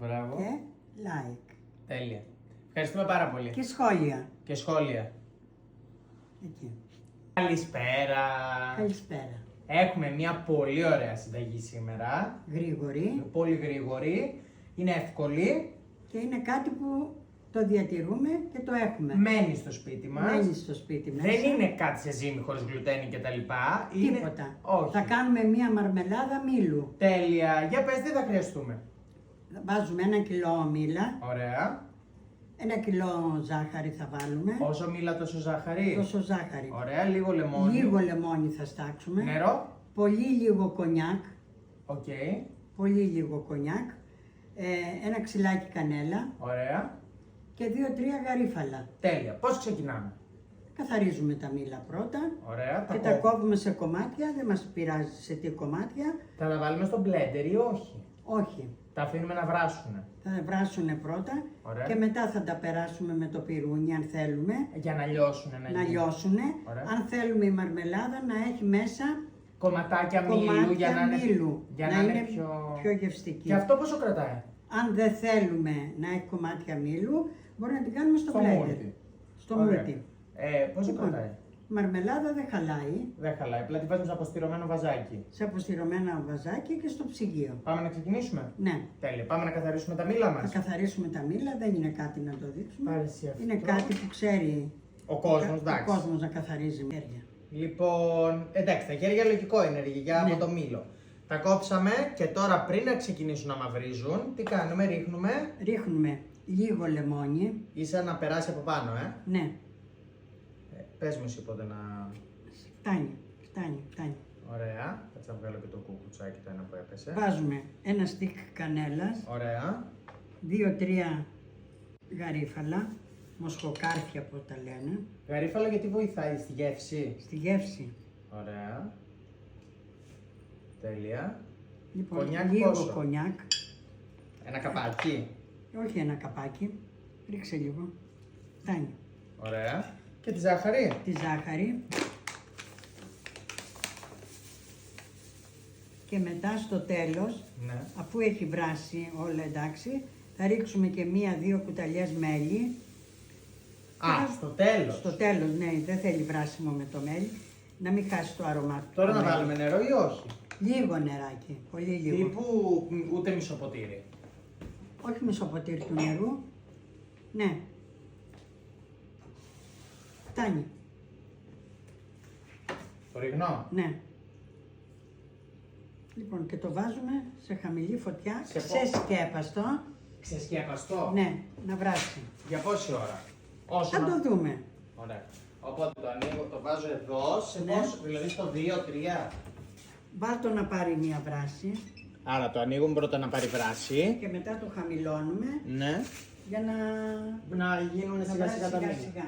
Μπράβο. Και like. Τέλεια. Ευχαριστούμε πάρα πολύ. Και σχόλια. Και σχόλια. Εκεί. Καλησπέρα. Καλησπέρα. Έχουμε μια πολύ ωραία συνταγή σήμερα. Γρήγορη. Πολύ γρήγορη. Είναι εύκολη. Και είναι κάτι που το διατηρούμε και το έχουμε. Μένει στο σπίτι μας. Μένει στο σπίτι μέσα. Δεν είναι κάτι σε ζύμη χωρίς γλουτένι κτλ. Τίποτα. Όχι. Θα κάνουμε μία μαρμελάδα μήλου. Τέλεια. Για πες, τι θα χρειαστούμε. Βάζουμε 1 κιλό μήλα. Ωραία. 1 κιλό ζάχαρη θα βάλουμε. Όσο μήλα τόσο ζάχαρη. Τόσο ζάχαρη. Ωραία. Λίγο λεμόνι. Λίγο λεμόνι θα στάξουμε. Νερό. Πολύ λίγο κονιάκ. Οκ. Πολύ λίγο κονιάκ. Ένα ξυλάκι κανέλα. Ωραία. Και 2-3 γαρίφαλα. Τέλεια. Πώς ξεκινάμε. Καθαρίζουμε τα μήλα πρώτα. Ωραία. Και τα κόβουμε σε κομμάτια. Δεν μας πειράζει σε τι κομμάτια. Θα τα βάλουμε στο μπλέντερ ή όχι. Όχι. Τα αφήνουμε να βράσουνε. Θα βράσουνε πρώτα. Ωραία. Και μετά θα τα περάσουμε με το πυρούνι αν θέλουμε. Για να λιώσουνε. Να λιώσουνε. Ωραία. Αν θέλουμε η μαρμελάδα να έχει μέσα Κομματάκια μήλου για να είναι, μήλου, για να είναι πιο γευστική. Και αυτό πόσο κρατάει. Αν δεν θέλουμε να έχει κομμάτια μήλου, μπορεί να την κάνουμε στο blender. μούλτι. Στο Ωραία. μούλτι. Πόσο Λοιπόν, κρατάει. η μαρμελάδα δεν χαλάει. Δεν χαλάει. Απλά τη βάζουμε σε αποστηρωμένο βαζάκι. Σε αποστηρωμένα βαζάκι και στο ψυγείο. Πάμε να ξεκινήσουμε. Ναι. Τέλεια. Πάμε να καθαρίσουμε τα μήλα Θα μας. καθαρίσουμε τα μήλα, δεν είναι κάτι να το δείξουμε. Πάρε εσύ αυτό. Είναι κάτι που ξέρει Ο κόσμος, ο εντάξει. κόσμος να καθαρίζει χέρια. Λοιπόν, εντάξει, τα χέρια λογικό είναι για Ναι. από το μήλο. Τα κόψαμε και τώρα πριν να ξεκινήσουν να μαυρίζουν, τι κάνουμε, ρίχνουμε. Ρίχνουμε λίγο λεμόνι. Ίσα να περάσει από πάνω, Ναι, Πες μου εσύ πότε να... φτάνει, φτάνει. Ωραία. Θα βγάλω και το κουκουτσάκι το ένα που έπεσε. Βάζουμε ένα στικ κανέλας, Ωραία. 2-3 γαρίφαλα, μοσχοκάρφια που τα λένε, Γαρίφαλα γιατί βοηθάει στη γεύση. στη γεύση. Ωραία. Τέλεια. Λοιπόν, Κονιάκ λίγο πόσο? κονιάκ, Ένα καπάκι. όχι ένα καπάκι, ρίξε λίγο, φτάνει. Ωραία. Και τη ζάχαρη. Τη ζάχαρη και μετά στο τέλος, Ναι. αφού έχει βράσει όλα εντάξει, θα ρίξουμε και 1-2 κουταλιές μέλι. Α, στο τέλος. Στο τέλος, ναι, δεν θέλει βράσιμο με το μέλι, να μην χάσει το άρωμά του. Τώρα το να μέλι. βάλουμε νερό ή όχι. Λίγο νεράκι, πολύ λίγο. Τύπου ούτε μισό ποτήρι. Όχι μισό ποτήρι του νερού. Ναι. Φτάνει. Το ριγνώ. Ναι. Λοιπόν, και το βάζουμε σε χαμηλή φωτιά, Σε ξεσκέπαστο. Ξεσκέπαστο. Ναι, να βράσει. Για πόση ώρα. Όσο Θα να... το δούμε. Ωραία. Οπότε το ανοίγω, το βάζω εδώ, σε Ναι. πόσο, δηλαδή στο 2-3. Βάλτο να πάρει μία βράση Άρα το ανοίγουμε πρώτα να πάρει βράση. και μετά το χαμηλώνουμε Ναι. για να, Να γίνουν σιγά βράσει σιγά τα μήλα. σιγά.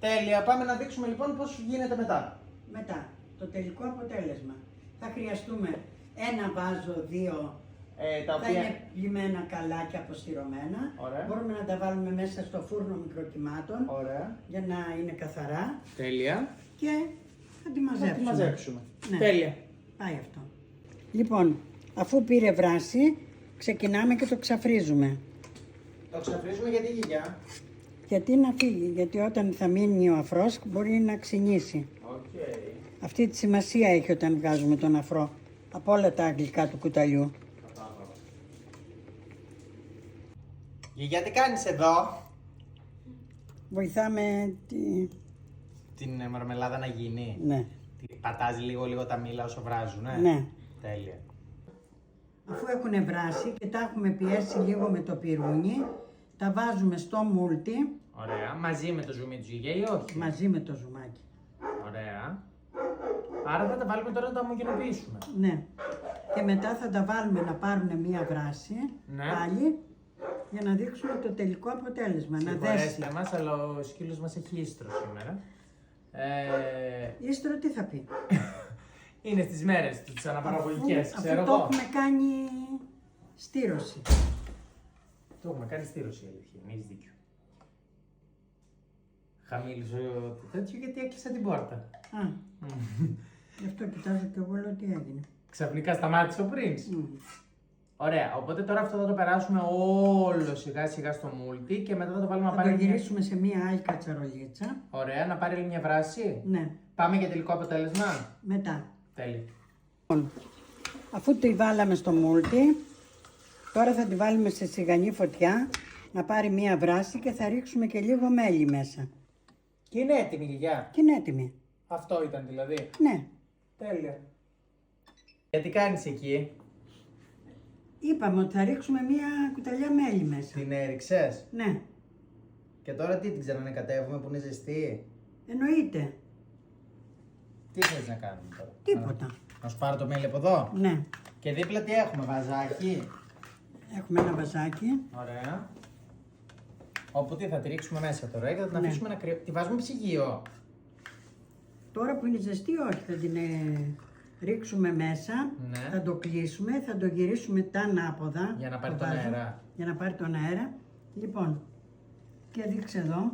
Τέλεια. Πάμε να δείξουμε λοιπόν πώς γίνεται μετά. Μετά, το τελικό αποτέλεσμα. Θα χρειαστούμε ένα βάζο, 2 Τα θα οποία... είναι πλημμένα καλά και αποστηρωμένα. Ωραία. Μπορούμε να τα βάλουμε μέσα στο φούρνο μικροκυμάτων Ωραία. για να είναι καθαρά Τέλεια. και θα τη Θα μαζέψουμε. τη μαζέψουμε. Ναι. Τέλεια. Πάει αυτό. Λοιπόν, αφού πήρε βράση, ξεκινάμε και το ξαφρίζουμε. Το ξαφρίζουμε γιατί γιαγιά. Γιατί να φύγει, γιατί όταν θα μείνει ο αφρός μπορεί να ξυνήσει. Οκ. Αυτή τη σημασία έχει όταν βγάζουμε τον αφρό από όλα τα γλυκά του κουταλιού. Κατάλαβα. Γιαγιά τι κάνεις εδώ. Βοηθάμε τη... Την μαρμελάδα να γίνει. Ναι. Πατάς λίγο τα μήλα όσο βράζουν, Ναι. Τέλεια. Αφού έχουν βράσει και τα έχουμε πιέσει λίγο με το πυρούνι, τα βάζουμε στο μούλτι Ωραία. Μαζί με το ζουμί του γιαγιά ή όχι. μαζί με το ζουμάκι. Ωραία. Άρα θα τα βάλουμε τώρα να τα ομογενοποιήσουμε. Ναι. Και μετά θα τα βάλουμε να πάρουν μία βράση Ναι. πάλι για να δείξουμε το τελικό αποτέλεσμα. Να δέσει. Συγχωρέστε μας, αλλά ο σκύλος μας έχει ίστρο σήμερα. Ίστρο τι θα πει. Είναι στις μέρες του, τις αναπαραγωγικές, Αφού ξέρω το εγώ. έχουμε κάνει στήρωση. Το έχουμε κάνει στήρωση η αλήθεια, έχεις δίκιο. Χαμήλωσε το τέτοιο γιατί έκλεισα την πόρτα. Α, γι' αυτό κοιτάζω και εγώ λέω τι έγινε. Ξαφνικά σταμάτησε ο Prince. Μμ. Ωραία, οπότε τώρα αυτό θα το περάσουμε όλο σιγά σιγά στο μούλτι και μετά θα το βάλουμε να Θα το πάρει μια... γυρίσουμε σε μία άλλη κατσαρολίτσα. Ωραία, να πάρει άλλη μια βράση. Ναι, Πάμε για τελικό αποτέλεσμα. μετά. Τέλει. Λοιπόν, αφού τη βάλαμε στο μούλτι, τώρα θα τη βάλουμε σε σιγανή φωτιά να πάρει μία βράση και θα ρίξουμε και λίγο μέλι μέσα. Και είναι έτοιμη, γιαγιά. Και είναι έτοιμη. Αυτό ήταν δηλαδή. Ναι, Τέλεια. Γιατί κάνεις εκεί, είπαμε ότι θα ρίξουμε μία κουταλιά μέλι μέσα. την έριξες Ναι, και τώρα τι, την ξανανακατεύουμε που είναι ζεστή. εννοείται. Τι θες να κάνουμε τώρα. Τίποτα. Να σου πάρω το μέλι από εδώ. Ναι, Και δίπλα τι έχουμε, βαζάκι. έχουμε ένα βαζάκι. Ωραία. Όπου τι θα τη ρίξουμε μέσα τώρα και θα την Ναι. αφήσουμε να κρύβει. Τη βάζουμε ψυγείο. Τώρα που είναι ζεστή, όχι, θα την ρίξουμε μέσα, Ναι. θα το κλείσουμε, θα το γυρίσουμε τα ανάποδα. Για να πάρει το τον βάζω, αέρα. Για να πάρει τον αέρα. Λοιπόν, και δείξε εδώ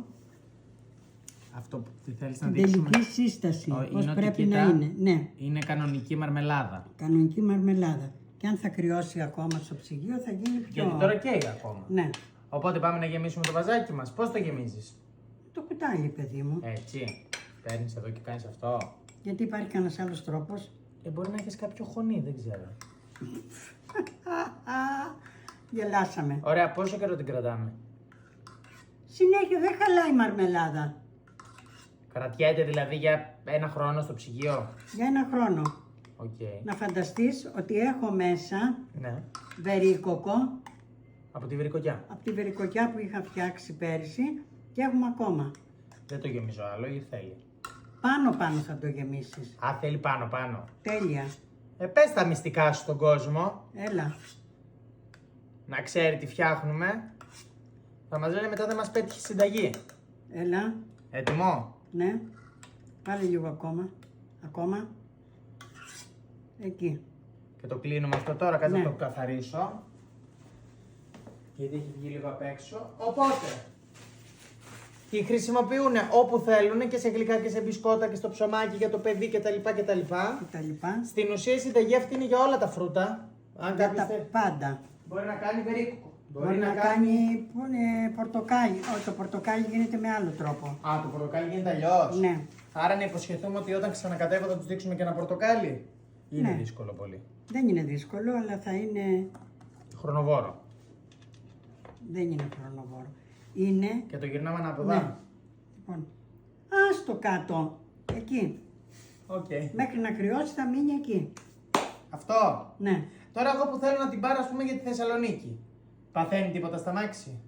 Αυτό που θέλεις να την δείξουμε. τελική σύσταση, είναι πώς ότι, πρέπει κοίτα, να είναι. Ναι, Είναι κανονική μαρμελάδα. κανονική μαρμελάδα. Και αν θα κρυώσει ακόμα στο ψυγείο θα γίνει πιο... Γιατί τώρα καίει ακόμα. Ναι, Οπότε πάμε να γεμίσουμε το βαζάκι μας. Πώς το γεμίζεις? το κουτάλι, παιδί μου. Έτσι. Παίρνεις εδώ και κάνεις αυτό. Γιατί υπάρχει κανένας άλλος τρόπος. Μπορεί να έχεις κάποιο χωνί, δεν ξέρω. Γελάσαμε. Ωραία, πόσο καιρό την κρατάμε? Συνέχεια δεν χαλάει η μαρμελάδα. Κρατιέται δηλαδή για ένα χρόνο στο ψυγείο. Για ένα χρόνο. Οκ. Να φανταστείς ότι έχω μέσα Ναι. βερίκοκο Από τη βερικοκιά. από τη βερικοκιά που είχα φτιάξει πέρσι και έχουμε ακόμα. Δεν το γεμίζω άλλο ή θέλει? Πάνω θα το γεμίσεις. Α, θέλει πάνω. Τέλεια. Πες τα μυστικά σου στον κόσμο. Έλα. Να ξέρει τι φτιάχνουμε. Θα μας λένε μετά δεν μας πέτυχε συνταγή. Έλα. Έτοιμο? Ναι. Βάλε λίγο ακόμα. Ακόμα. Εκεί. Και το κλείνουμε αυτό τώρα, κάτσε Ναι. να το καθαρίσω. Γιατί έχει βγει λίγο απ' έξω. Οπότε, τη χρησιμοποιούν όπου θέλουν και σε γλυκά και σε μπισκότα και στο ψωμάκι για το παιδί κτλ. Και τα λοιπά. Στην ουσία η συνταγή αυτή είναι για όλα τα φρούτα. Αν Για κάποιος τα θέλει. πάντα. Μπορεί να κάνει βερίκοκο. Μπορεί να κάνει που είναι πορτοκάλι. Όχι, το πορτοκάλι γίνεται με άλλο τρόπο. Α, το πορτοκάλι γίνεται αλλιώς. Ναι. Άρα να υποσχεθούμε ότι όταν ξανακατεύω θα του δείξουμε και ένα πορτοκάλι. Είναι Ναι. δύσκολο πολύ. Δεν είναι δύσκολο, αλλά θα είναι... Χρονοβόρο. Δεν είναι χρονοβόρο. Είναι... Και το γυρνάμε ανάποδα. Ναι. Λοιπόν, άστο κάτω. Εκεί. Οκ. Μέχρι να κρυώσει θα μείνει εκεί. Αυτό. Ναι. Τώρα εγώ που θέλω να την πάρω ας πούμε για τη Θεσσαλονίκη. Παθαίνει τίποτα στα μάξι?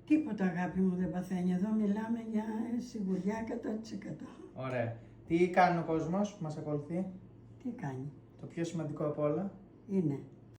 Τίποτα αγάπη μου δεν παθαίνει. Εδώ μιλάμε για σιγουριά 100%. Ωραία. Τι κάνει ο κόσμος που μας ακολουθεί? Τι κάνει. Το πιο σημαντικό από όλα. Είναι